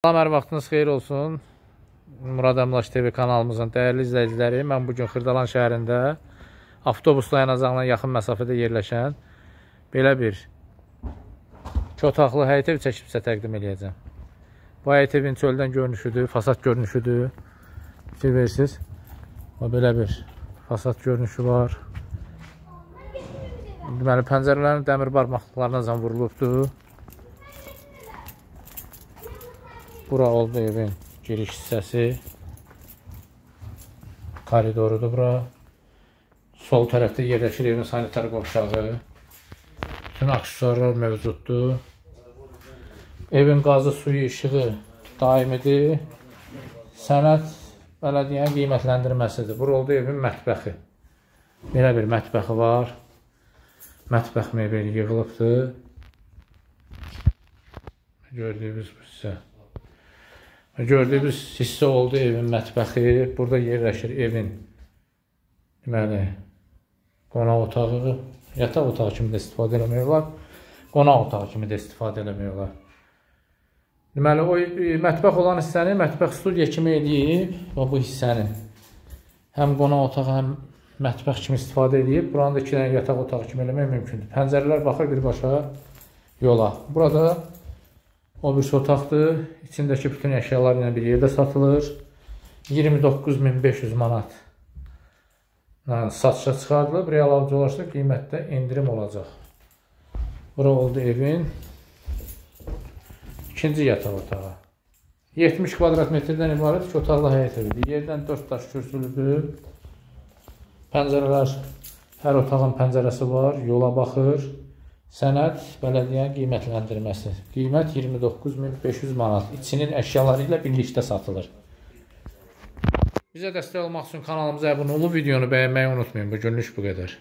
Salam, hər vaxtınız xeyir olsun. Murad Əmlaş TV kanalımızın dəyərli izləyiciləri, mən bugün Xırdalan şəhərində avtobus dayanacağına yaxın məsafədə yerləşən belə bir 2 otaqlı həyət ev çəkib sizə təqdim edəcəm. Bu həyət evin çöldən görünüşüdür, fasad görünüşüdür. Fikir verirsiniz. Belə bir fasad görünüşü var. Deməli, pəncərələrin dəmir barmaqlıqlarına vurulubdur. Bura oldu evin giriş hissəsi. Koridorudur bura. Sol tərəfdə yerləşir evin sanitar qovşağı. Bütün aksesuarlar mövcuddur. Evin qazı, suyu, işığı daimidir. Sənəd bələdiyyənin qiymətləndirməsidir. Bura oldu evin mətbəxi. Belə bir mətbəxi var. Mətbəx mebeli yığılıbdır. Gördüyünüz bu hissə. Gördüyünüz hissə oldu evin mətbəxi. Burada yerləşir evin deməli qonaq otağı, yataq otağı kimi də istifadə eləmək olar. Qonaq otağı kimi də istifadə eləmək olar. Deməli o mətbəx olan hissəni mətbəx studiya kimi edib və bu hissəni həm qonaq otağı, həm mətbəx kimi istifadə edib. Buranı da 2 dənə yataq otağı kimi eləmək mümkündür. Pəncərələr baxır birbaşa yola. Burada o bir otaqdır. İçindəki bütün əşyalar ilə bir yerdə satılır. 29.500 manat satışa çıxardılıb. Real alıcılaşda qiymətdə endirim olacaq. Bura oldu evin ikinci yataq otağı. 70 kvadrat metrdən ibarət 2 otaqlı həyət evidir. Yerdən 4 daş kürsülüdür. Pəncərələr, hər otağın pəncərəsi var. Yola baxır. Sənəd bələdiyyənin qiymətləndirməsi. Qiymət 29.500 manat. İçinin əşyaları ilə birlikdə satılır. Bizə dəstək olmaq üçün kanalımıza abunə olub, videonu bəyənməyi unutmayın. Bugünlük bu qədər.